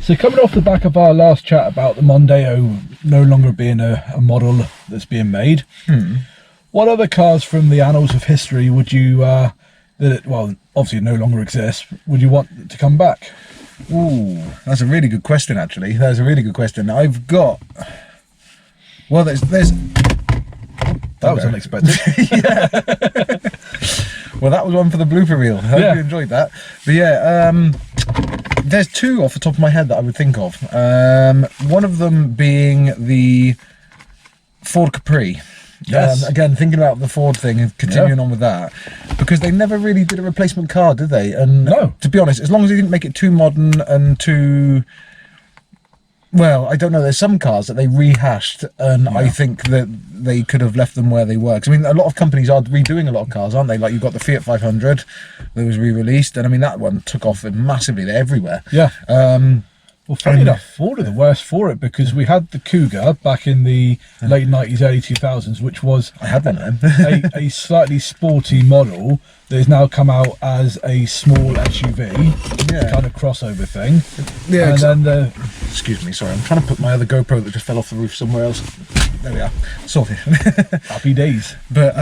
So coming off the back of our last chat about the Mondeo no longer being a model that's being made, what other cars from the annals of history would you, well, obviously no longer exist, would you want to come back? Ooh, that's a really good question, actually. That's a really good question. I've got... Well, there's... That was unexpected. Yeah. Well, that was one for the blooper reel. I hope you enjoyed that. But yeah, there's two off the top of my head that I would think of. One of them being the Ford Capri. Yes. Again, thinking about the Ford thing and continuing on with that, because they never really did a replacement car, did they? And no. To be honest, as long as they didn't make it too modern and too... Well, I don't know. There's some cars that they rehashed, and I think that they could have left them where they were. Because I mean, a lot of companies are redoing a lot of cars, aren't they? Like you've got the Fiat 500 that was re-released, and I mean that one took off massively. They're everywhere. Yeah. Well, funny enough, Ford are the worst for it, because we had the Cougar back in the late 90s, early 2000s, which was I had one of them. a slightly sporty model that has now come out as a small SUV, kind of crossover thing. Yeah, and then excuse me, sorry, I'm trying to put my other GoPro that just fell off the roof somewhere else. There we are, sorted. Happy days. But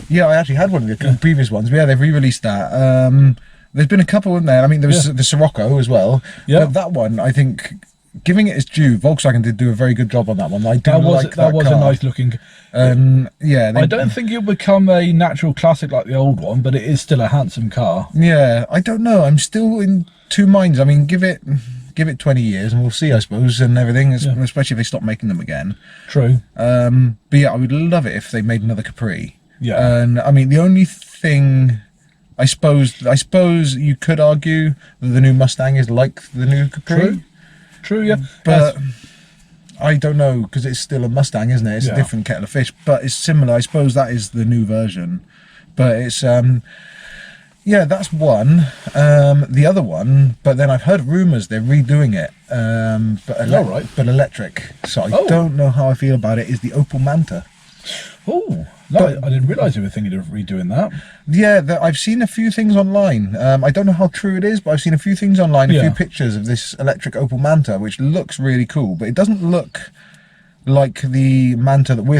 yeah, I actually had one of the previous ones. But yeah, they've re-released that. There's been a couple in there. I mean, there was the Sirocco as well. Yeah. But that one, I think, giving it its due, Volkswagen did do a very good job on that one. I do like that was car. a nice looking. Yeah. I don't think it'll become a natural classic like the old one, but it is still a handsome car. Yeah, I don't know. I'm still in two minds. I mean, give it 20 years and we'll see, I suppose, and everything, especially if they stop making them again. True. But yeah, I would love it if they made another Capri. Yeah. And I mean, the only thing... I suppose you could argue that the new Mustang is like the new Capri. True, yeah. But I don't know, because it's still a Mustang, isn't it? It's a different kettle of fish, but it's similar. I suppose that is the new version. But it's, yeah, that's one. The other one, but then I've heard rumours they're redoing it, but electric. So I don't know how I feel about it, is the Opel Manta. Oh, no, I didn't realise they were thinking of redoing that. Yeah, I've seen a few things online. I don't know how true it is, but I've seen a few things online, a few pictures of this electric Opel Manta, which looks really cool, but it doesn't look like the Manta that we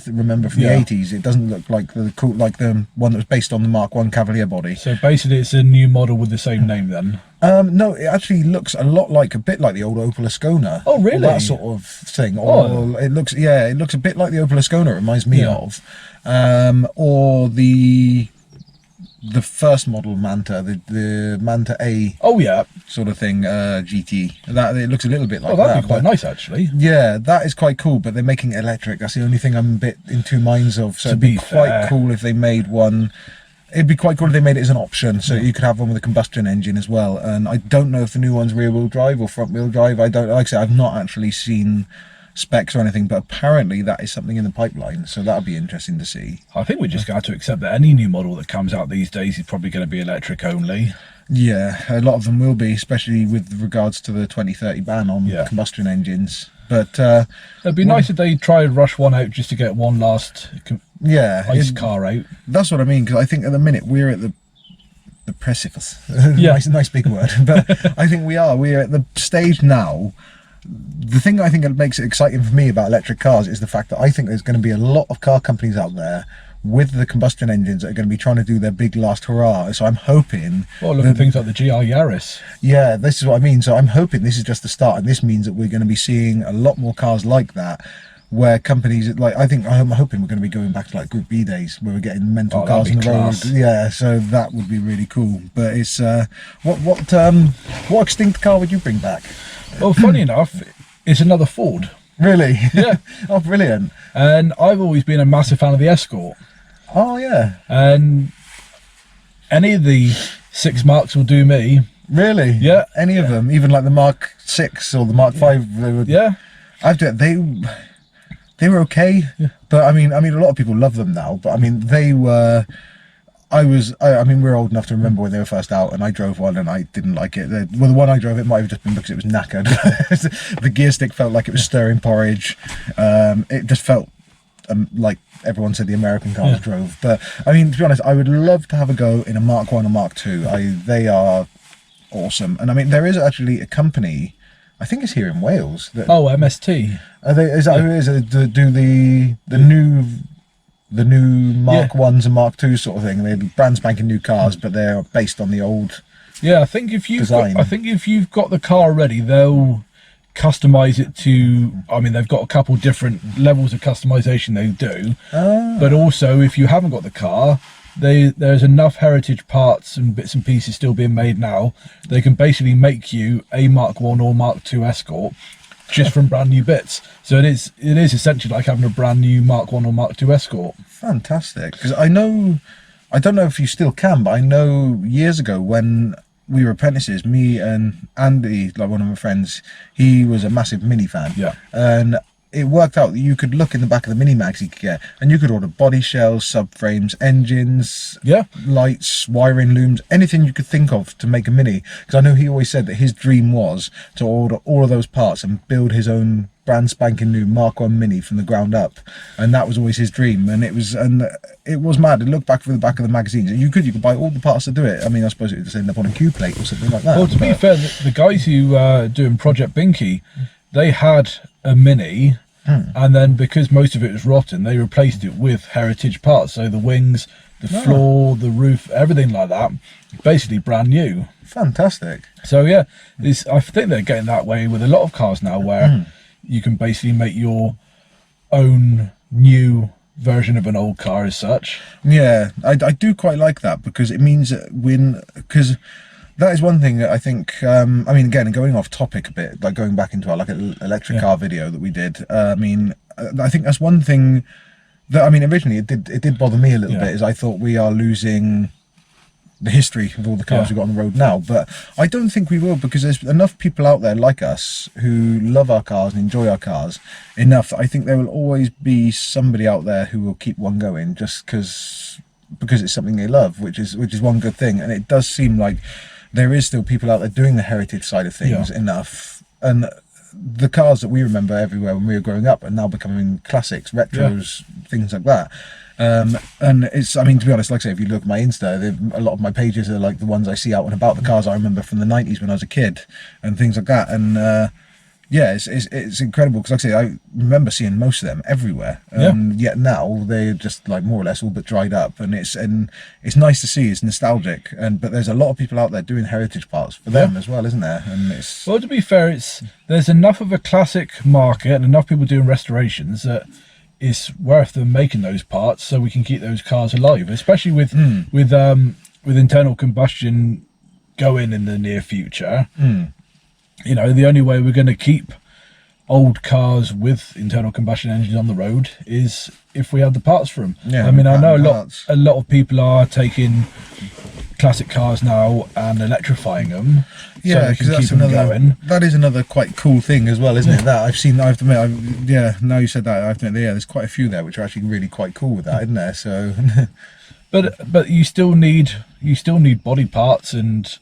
remember from the 80s. It doesn't look like the one that was based on the Mark I Cavalier body. So basically it's a new model with the same name then? No, it actually looks a bit like the old Opel Ascona. Oh, really? That sort of thing. Or it looks a bit like the Opel Ascona, it reminds me of. Or the first model Manta, the Manta A. Oh yeah, sort of thing, GT. That it looks a little bit like that. That'd be quite nice, actually. Yeah, that is quite cool. But they're making it electric. That's the only thing I'm a bit in two minds of. So it'd be quite cool if they made one. It'd be quite cool if they made it as an option, so you could have one with a combustion engine as well. And I don't know if the new one's rear-wheel drive or front-wheel drive. I don't. Like I said, I've not actually seen specs or anything, but apparently that is something in the pipeline, so that'll be interesting to see. I think we just got to accept that any new model that comes out these days is probably going to be electric only. Yeah, a lot of them will be, especially with regards to the 2030 ban on combustion engines. But it'd be nice if they try and rush one out just to get one last ice car out. That's what I mean, because I think at the minute we're at the precipice. nice big word. But I think we're at the stage now. The thing I think that makes it exciting for me about electric cars is the fact that I think there's going to be a lot of car companies out there with the combustion engines that are going to be trying to do their big last hurrah. So I'm hoping... Well, look at things like the GR Yaris. Yeah, this is what I mean. So I'm hoping this is just the start, and this means that we're going to be seeing a lot more cars like that, where companies, like, I'm hoping we're going to be going back to like Group B days, where we're getting mental cars on the road. Yeah, so that would be really cool. But it's, what extinct car would you bring back? Well, funny enough, it's another Ford. Really? Yeah. Oh, brilliant. And I've always been a massive fan of the Escort. Oh, yeah. And any of the 6 Marks will do me. Really? Yeah. Any of them? Even like the Mark 6 or the Mark 5? They would, they were okay. Yeah. But I mean, a lot of people love them now. But I mean, they were... I mean, we're old enough to remember when they were first out, and I drove one and I didn't like it. Well, the one I drove, it might have just been because it was knackered. The gear stick felt like it was stirring porridge. It just felt like everyone said the American cars drove. But I mean, to be honest, I would love to have a go in a Mark 1 or Mark 2. They are awesome. And I mean, there is actually a company, I think it's here in Wales. That, MST. is that who it is? That do the new Mark 1s and Mark 2s sort of thing. They're brand spanking new cars, but they're based on the old I think if you've got the car already, they'll customize it to, I mean, they've got a couple different levels of customization they do. But also, if you haven't got the car, there's enough heritage parts and bits and pieces still being made now. They can basically make you a Mark 1 or Mark 2 Escort just from brand new bits. So it is essentially like having a brand new Mark 1 or Mark 2 Escort. Fantastic. Because I don't know if you still can, but I know years ago when we were apprentices, me and Andy, like one of my friends, he was a massive Mini fan. Yeah. And it worked out that you could look in the back of the Mini Mags you could get, and you could order body shells, subframes, engines, lights, wiring looms, anything you could think of to make a Mini. Because I know he always said that his dream was to order all of those parts and build his own brand spanking new Mark 1 Mini from the ground up, and that was always his dream. And it was mad to look back through the back of the magazines, and you could buy all the parts to do it. I mean, I suppose it would just end up on a Q plate or something like that. Well, to be fair, the guys who are doing Project Binky, they had a Mini, and then because most of it was rotten, they replaced it with heritage parts. So the wings, the floor, the roof, everything like that, basically brand new. Fantastic. So yeah, I think they're getting that way with a lot of cars now, where you can basically make your own new version of an old car as such. Yeah, I do quite like that, because it means that because that is one thing that I think, I mean, again, going off topic a bit, like going back into our electric car video that we did, I mean, I think that's one thing that, I mean, originally it did bother me a little bit, is I thought we are losing the history of all the cars we've got on the road now. But I don't think we will, because there's enough people out there like us who love our cars and enjoy our cars enough that I think there will always be somebody out there who will keep one going just because it's something they love, which is one good thing. And it does seem like there is still people out there doing the heritage side of things enough. And the cars that we remember everywhere when we were growing up are now becoming classics, retros, things like that. And it's, I mean, to be honest, like I say, if you look at my Insta, a lot of my pages are like the ones I see out and about, the cars I remember from the 90s when I was a kid and things like that. And yeah, it's incredible, because like I say, I remember seeing most of them everywhere, yet now they're just like more or less all but dried up, and it's nice to see. It's nostalgic, but there's a lot of people out there doing heritage parts for them as well, isn't there? And it's, well, to be fair, there's enough of a classic market and enough people doing restorations that it's worth them making those parts so we can keep those cars alive, especially with internal combustion going in the near future. You know, the only way we're going to keep old cars with internal combustion engines on the road is if we have the parts for them. I mean, I know a lot of people are taking classic cars now and electrifying them. Yeah, because that is another quite cool thing as well, isn't it? That I've seen. I have to admit, now you said that, I have to admit, there's quite a few there which are actually really quite cool with that, isn't there? So, but you still need body parts and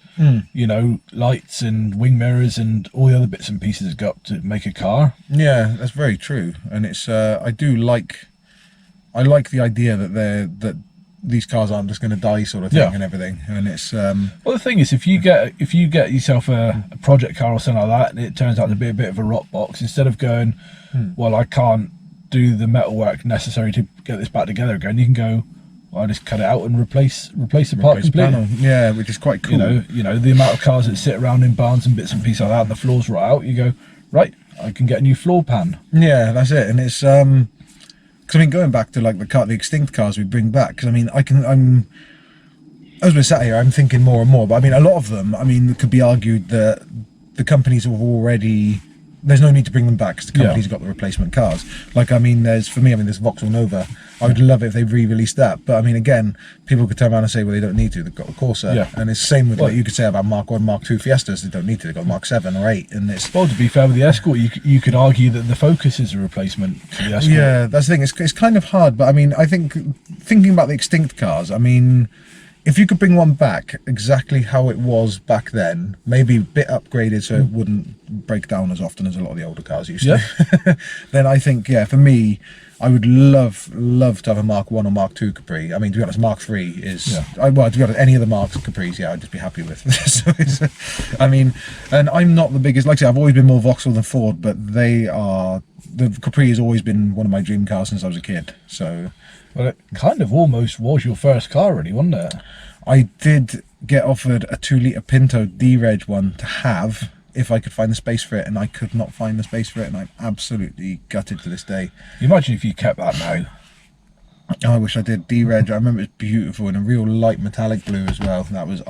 you know, lights and wing mirrors and all the other bits and pieces that go up to make a car. Yeah, that's very true, and it's I like the idea that these cars aren't just going to die, sort of thing, and everything. And it's well, the thing is, if you get yourself a project car or something like that, and it turns out to be a bit of a rot box, instead of going, well, I can't do the metalwork necessary to get this back together again, you can go, well, I just cut it out and replace the part completely. Yeah, which is quite cool. You know the amount of cars that sit around in barns and bits and pieces like that, and the floors rot out. You go, right, I can get a new floor pan. Yeah, that's it. And it's because I mean, going back to like the extinct cars we bring back, because I mean, as we're sat here, I'm thinking more and more, but I mean, a lot of them, I mean, it could be argued that the companies have already, there's no need to bring them back because the companies have got the replacement cars. Like, I mean, there's Vauxhall Nova. I would love it if they re-released that, but I mean, again, people could turn around and say, well, they don't need to, they've got the Corsa. And it's the same with, like, you could say about Mark 1, Mark 2 Fiestas, they don't need to, they've got Mark 7 or 8, and it's... Well, to be fair with the Escort, you could argue that the Focus is a replacement for the Escort. Yeah, that's the thing, it's kind of hard, but I mean, I think, thinking about the extinct cars, I mean, if you could bring one back exactly how it was back then, maybe a bit upgraded so it wouldn't break down as often as a lot of the older cars used to, then I think, yeah, for me, I would love to have a Mark 1 or Mark 2 Capri. I mean, to be honest, Mark 3 is, well, to be honest, any of the Marks Capris, yeah, I'd just be happy with. So I mean, and I'm not the biggest, like I say, I've always been more Vauxhall than Ford, but the Capri has always been one of my dream cars since I was a kid. So, well, it kind of almost was your first car, really, wasn't it? I did get offered a 2-litre Pinto D-Reg one to have, if I could find the space for it, and I could not find the space for it, and I'm absolutely gutted to this day. You imagine if you kept that now. Oh, I wish I did. D-Reg, I remember it was beautiful in a real light metallic blue as well. That was,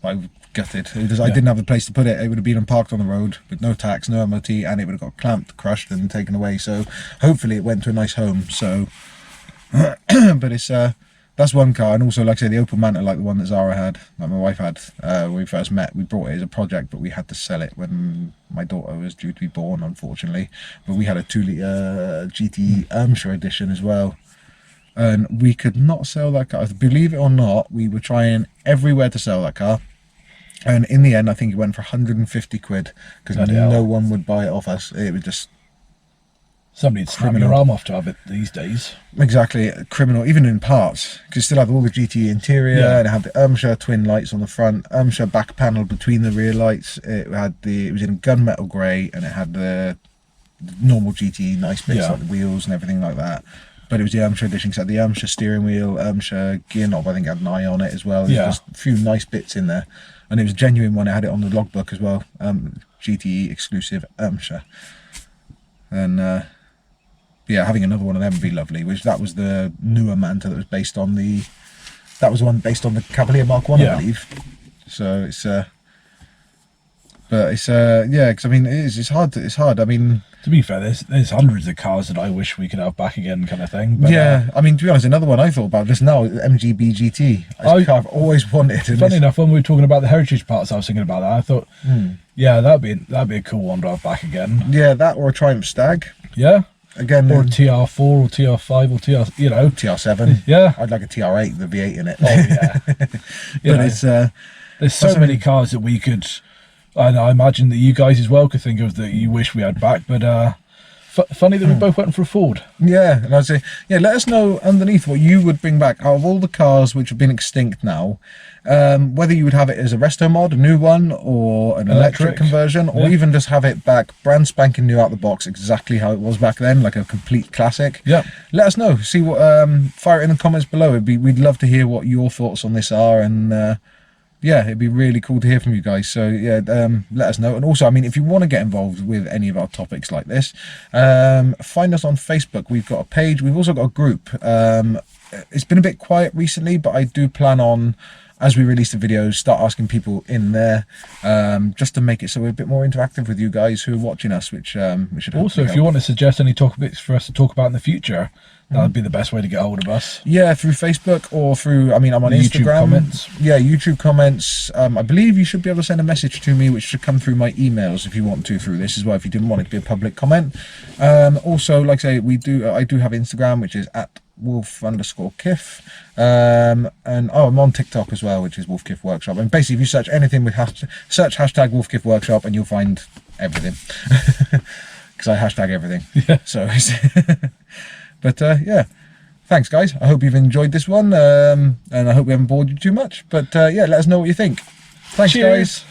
I was gutted. I didn't have the place to put it. It would have been parked on the road with no tax, no MOT, and it would have got clamped, crushed, and taken away. So hopefully it went to a nice home. So, but it's that's one car. And also, like I say, the Opel Manta, like the one that Zara had, like my wife had when we first met. We brought it as a project, but we had to sell it when my daughter was due to be born, unfortunately. But we had a 2-litre GT Ermshire edition as well, and we could not sell that car. Believe it or not, we were trying everywhere to sell that car, and in the end I think it went for 150 quid because no one would buy it off us. It was just somebody'd snap your arm off to have it these days. Exactly, criminal, even in parts, because it still had all the GT interior, and it had the Ermshire twin lights on the front, Ermshire back panel between the rear lights. It was in gunmetal grey, and it had the normal GT nice bits like the wheels and everything like that. But it was the Ermshire edition, because it had the Ermshire steering wheel, Ermshire gear knob, I think it had an eye on it as well. There's just a few nice bits in there, and it was a genuine one. It had it on the logbook as well, GTE exclusive Ermshire. And yeah, having another one of them would be lovely. That was the newer Manta that was based on the one based on the Cavalier Mark 1, I believe. So it's but it's yeah, because I mean it's hard. I mean, to be fair, there's hundreds of cars that I wish we could have back again, kind of thing. But, yeah, I mean, to be honest, another one I thought about just now, MGB GT. It's a car I've always wanted. Funny enough, when we were talking about the heritage parts, I was thinking about that. I thought, yeah, that'd be a cool one to have back again. Yeah, that or a Triumph Stag. Yeah. Again, or TR4 or TR5 or TR, you know, TR7. Yeah, I'd like a TR8 with a V8 in it. Oh yeah. But it's there's so many cars that we could, and I imagine that you guys as well could think of that you wish we had back. But funny that we both went for a Ford. Yeah, and I'd say, yeah, let us know underneath what you would bring back out of all the cars which have been extinct now. Whether you would have it as a resto mod, a new one, or an electric conversion, or even just have it back brand spanking new out the box, exactly how it was back then, like a complete classic. Yeah, let us know. See what fire it in the comments below. We'd love to hear what your thoughts on this are, and yeah, it'd be really cool to hear from you guys. So yeah, let us know. And also, I mean, if you want to get involved with any of our topics like this, find us on Facebook. We've got a page. We've also got a group. It's been a bit quiet recently, but I do plan on, as we release the videos, start asking people in there, just to make it so we're a bit more interactive with you guys who are watching us, which should also, if you want to suggest any topics for us to talk about in the future, that would be the best way to get hold of us. Yeah, through Facebook or through, I mean, I'm on YouTube Instagram. Comments. Yeah, YouTube comments. I believe you should be able to send a message to me, which should come through my emails if you want to through this as well, if you didn't want it to be a public comment. Also, like I say, I do have Instagram, which is at wolf_kiff, and I'm on TikTok as well, which is wolfkiffworkshop. And basically, if you search anything with search hashtag wolfkiffworkshop, and you'll find everything, because I hashtag everything. Yeah. So but yeah, thanks guys, I hope you've enjoyed this one, and I hope we haven't bored you too much, but yeah, let us know what you think. Thanks. Cheers, guys.